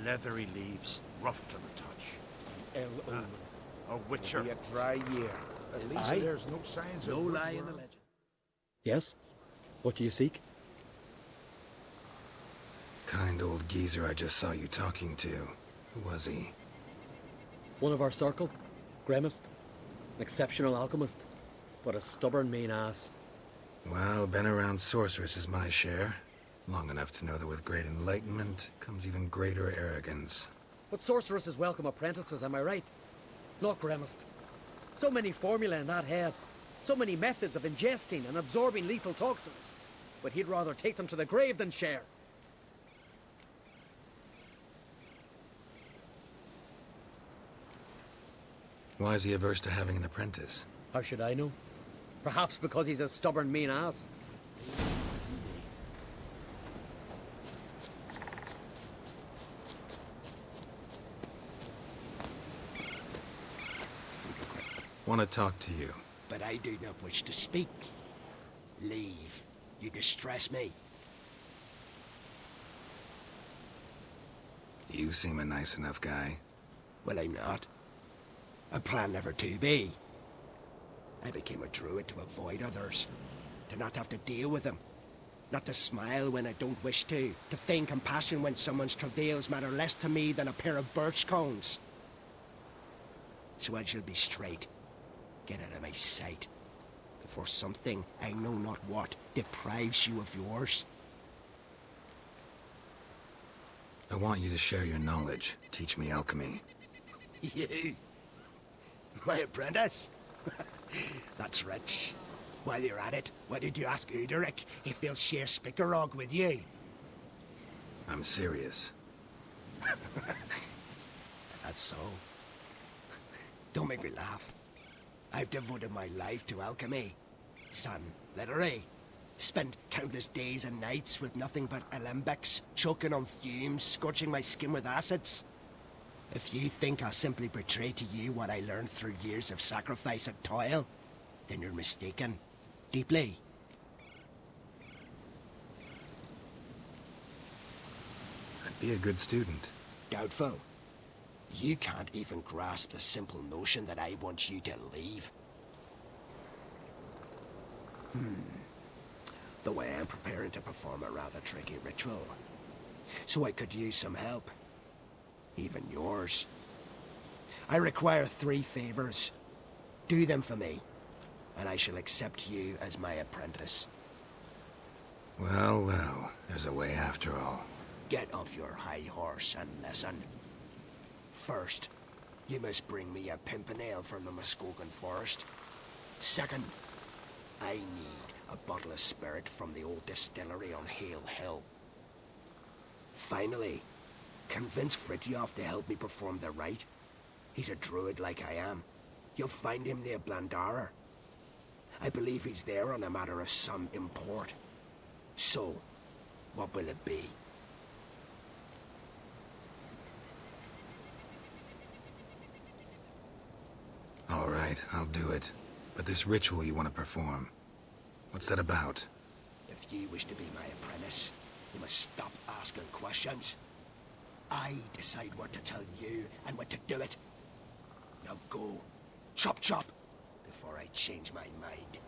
Leathery leaves, rough to the touch. El-Omen. A witcher. It'll be a dry year. At least Aye. there's no signs No of lie in the woodworm. legend. Yes? What do you seek? Kind old geezer I just saw you talking to. Who was he? One of our circle. Gremist. An exceptional alchemist. But a stubborn mean ass. Well, been around sorceresses my share. Long enough to know that with great enlightenment comes even greater arrogance. But sorceresses welcome apprentices, am I right? Not Gremist. So many formulae in that head. So many methods of ingesting and absorbing lethal toxins. But he'd rather take them to the grave than share. Why is he averse to having an apprentice? How should I know? Perhaps because he's a stubborn mean ass. Want to talk to you. But I do not wish to speak. Leave. You distress me. You seem a nice enough guy. Well, I'm not. I plan never to be. I became a druid to avoid others. To not have to deal with them. Not to smile when I don't wish to. To feign compassion when someone's travails matter less to me than a pair of birch cones. So I shall be straight. Get out of my sight. Before something, I know not what, deprives you of yours. I want you to share your knowledge. Teach me alchemy. You? My apprentice? That's rich. While you're at it, why did you ask Uderic if he'll share Spickerog with you? I'm serious. That's so. Don't make me laugh. I've devoted my life to alchemy. Son, literally. Spent countless days and nights with nothing but alembics, choking on fumes, scorching my skin with acids. If you think I'll simply portray to you what I learned through years of sacrifice and toil, then you're mistaken. Deeply. I'd be a good student. Doubtful. You can't even grasp the simple notion that I want you to leave. Though I am preparing to perform a rather tricky ritual. So I could use some help. Even yours. I require 3 favors. Do them for me, and I shall accept you as my apprentice. Well, well, there's a way after all. Get off your high horse and listen. First, you must bring me a pimpernel from the Muskogan forest. Second, I need a bottle of spirit from the old distillery on Hale Hill. Finally, convince Fridtjof to help me perform the rite. He's a druid like I am. You'll find him near Blandara. I believe he's there on a matter of some import. So, what will it be? All right, I'll do it. But this ritual you want to perform, what's that about? If you wish to be my apprentice, you must stop asking questions. I decide what to tell you and when to do it. Now go. Chop chop, before I change my mind.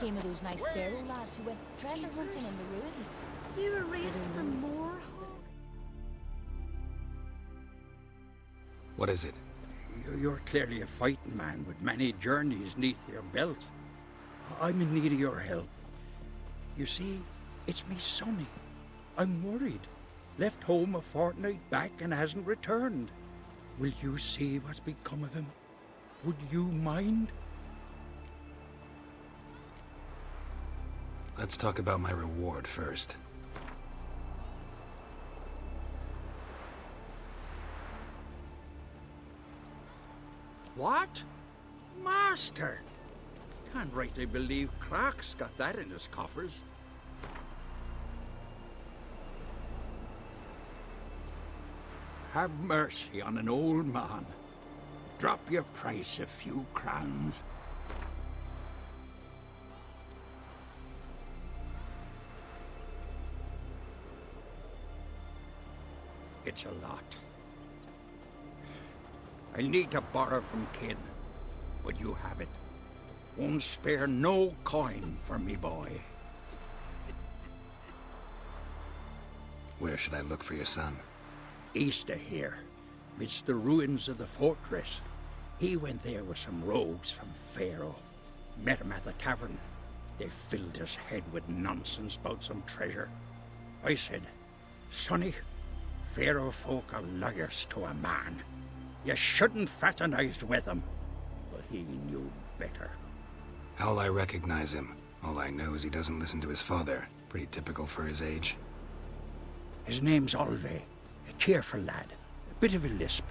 became of those nice Barrow lads who went treasure hunting in the ruins? You were raised for more, Hog? What is it? You're clearly a fighting man with many journeys neath your belt. I'm in need of your help. You see, it's me Sonny. I'm worried. Left home a fortnight back and hasn't returned. Will you see what's become of him? Would you mind? Let's talk about my reward first. What? Master! Can't rightly believe Croc's got that in his coffers. Have mercy on an old man. Drop your price a few crowns. It's a lot. I'll need to borrow from kin, but you have it. Won't spare no coin for me boy. Where should I look for your son? East of here, midst the ruins of the fortress. He went there with some rogues from Pharaoh. Met him at the tavern. They filled his head with nonsense about some treasure. I said, Sonny, Pharaoh folk are liars to a man. You shouldn't fraternize with them. But he knew better. How'll I recognize him? All I know is he doesn't listen to his father. Pretty typical for his age. His name's Olve, a cheerful lad. A bit of a lisp.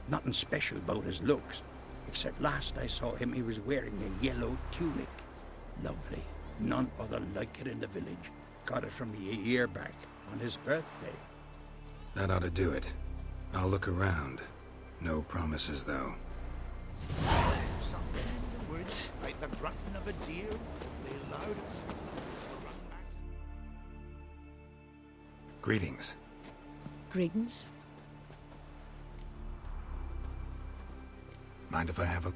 Nothing special about his looks. Except last I saw him, he was wearing a yellow tunic. Lovely. None other like it in the village. Got it from me a year back, on his birthday. That ought to do it. I'll look around. No promises, though. Something in the woods, like the grunting of a deer, they loud. Greetings. Greetings. Mind if I have a...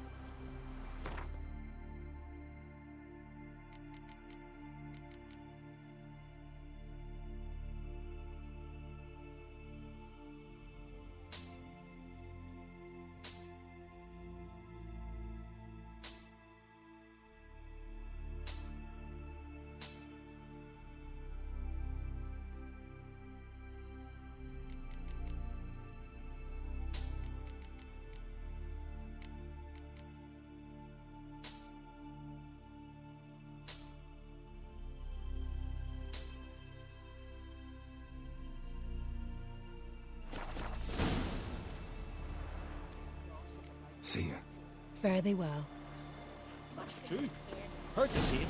See ya. Fare thee well. That's true. Heard the same.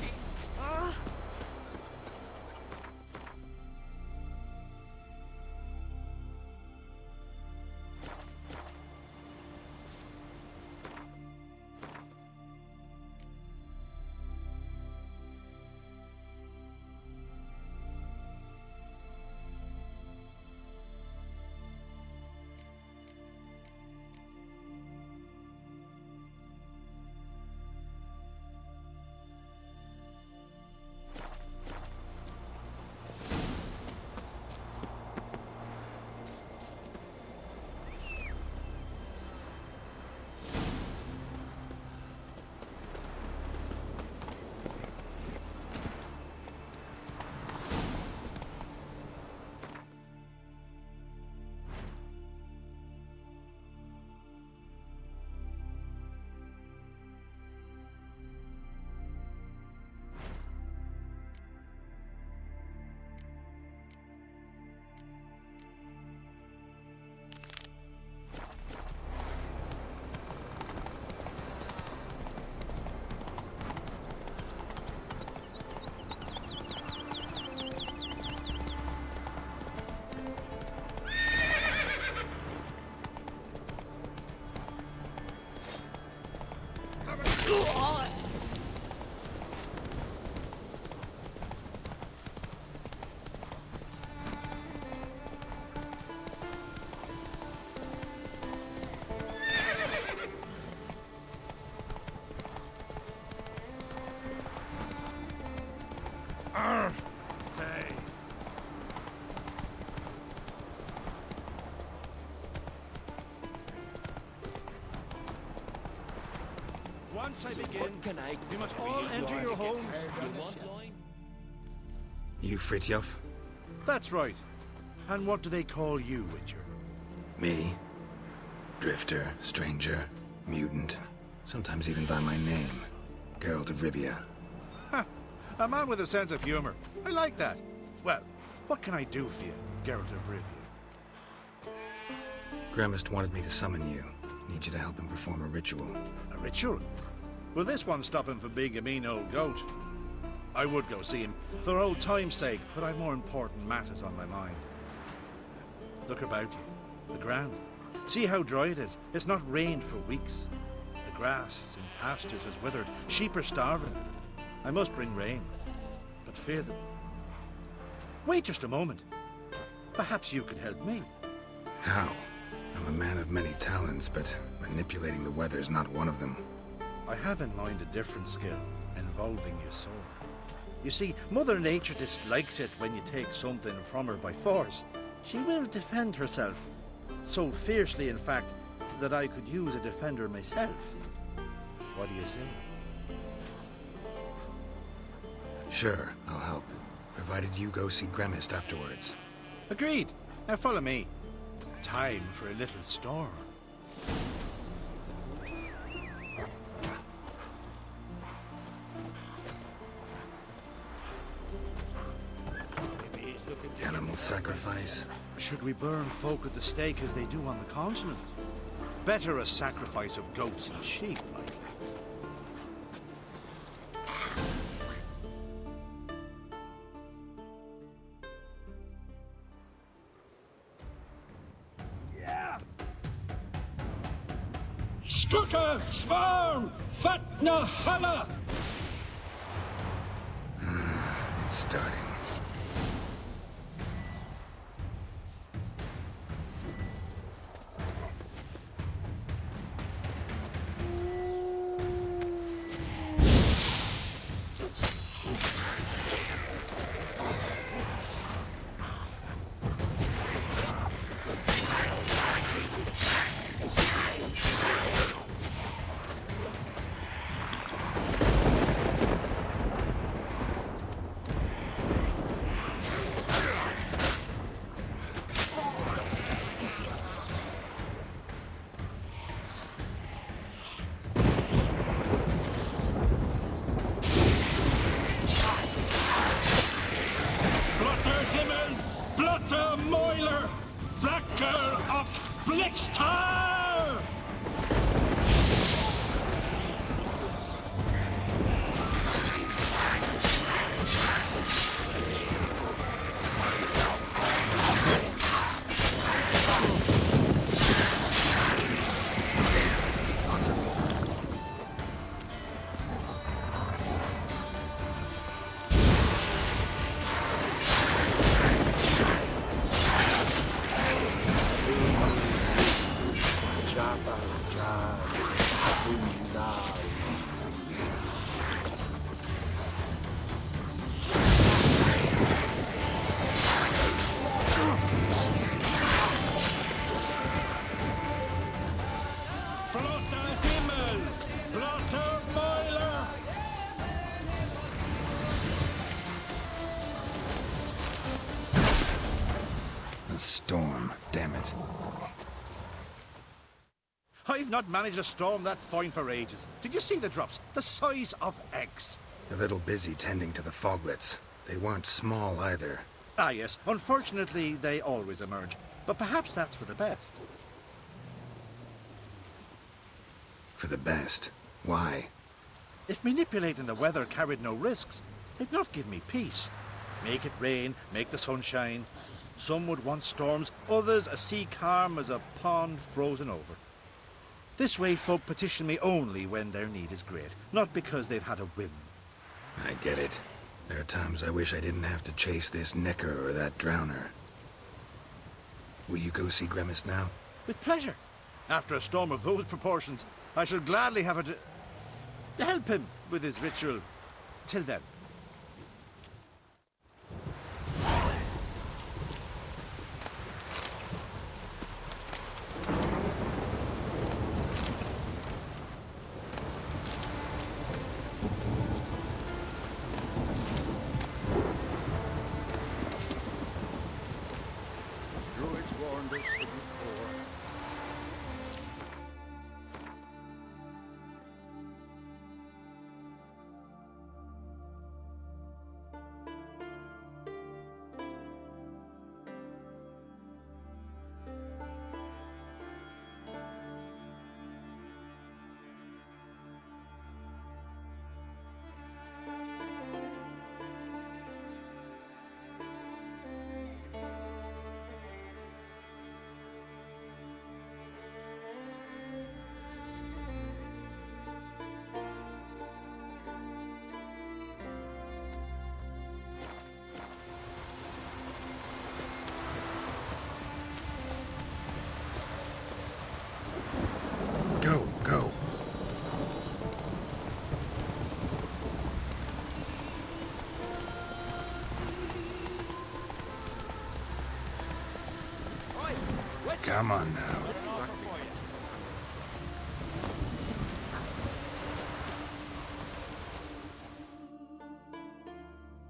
Hey. Once I begin, you must all enter your homes. You Fritjof? That's right. And what do they call you, Witcher? Me? Drifter, stranger, mutant. Sometimes even by my name. Geralt of Rivia. A man with a sense of humor. I like that. Well, what can I do for you, Geralt of Rivia? Gremist wanted me to summon you. Need you to help him perform a ritual. A ritual? Will this one stop him from being a mean old goat? I would go see him, for old time's sake, but I've more important matters on my mind. Look about you. The ground. See how dry it is. It's not rained for weeks. The grass in pastures has withered. Sheep are starving. I must bring rain, but fear them. Wait just a moment. Perhaps you could help me. How? I'm a man of many talents, but manipulating the weather's not one of them. I have in mind a different skill, involving your sword. You see, Mother Nature dislikes it when you take something from her by force. She will defend herself. So fiercely, in fact, that I could use a defender myself. What do you say? Sure, I'll help. Provided you go see Gremist afterwards. Agreed. Now follow me. Time for a little storm. Animal sacrifice? Should we burn folk at the stake as they do on the continent? Better a sacrifice of goats and sheep, likely. Stuka, Svarm, Fatna, Hala! It's starting. Storm, damn it. I've not managed a storm that fine for ages. Did you see the drops? The size of eggs. A little busy tending to the foglets. They weren't small either. Ah, yes. Unfortunately, they always emerge. But perhaps that's for the best. For the best? Why? If manipulating the weather carried no risks, they'd not give me peace. Make it rain, make the sun shine. Some would want storms, others a sea calm as a pond frozen over. This way folk petition me only when their need is great, not because they've had a whim. I get it. There are times I wish I didn't have to chase this Necker or that Drowner. Will you go see Gremist now? With pleasure. After a storm of those proportions, I should gladly have it to help him with his ritual. Till then. warned us to be poor. Go. Come on now.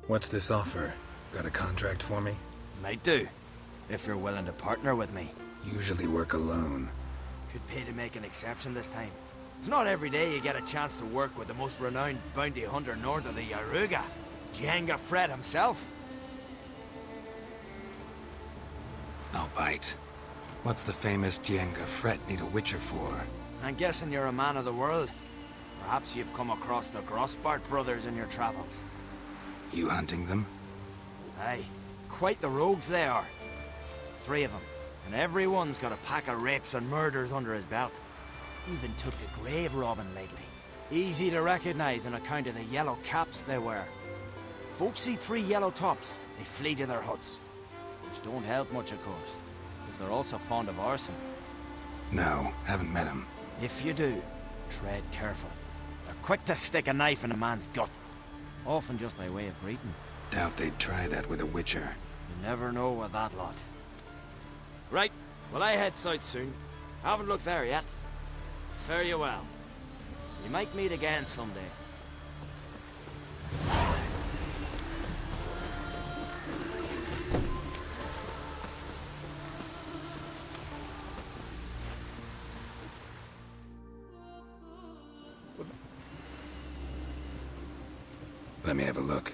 What's this offer? Got a contract for me? Might do, if you're willing to partner with me. Usually work alone. Could pay to make an exception this time. It's not every day you get a chance to work with the most renowned bounty hunter north of the Yaruga, Jenga Fred himself. I'll bite. What's the famous Jenga Fred need a witcher for? I'm guessing you're a man of the world. Perhaps you've come across the Grossbart brothers in your travels. You hunting them? Aye, quite the rogues they are. 3 of them, and every one's got a pack of rapes and murders under his belt. Even took to grave robbing lately. Easy to recognize on account of the yellow caps they wear. Folks see 3 yellow tops, they flee to their huts. Which don't help much, of course, because they're also fond of arson. No, haven't met him. If you do, tread careful. They're quick to stick a knife in a man's gut. Often just by way of greeting. Doubt they'd try that with a witcher. You never know with that lot. Right, well I head south soon. Haven't looked there yet. Fare you well. You might meet again someday. Let me have a look.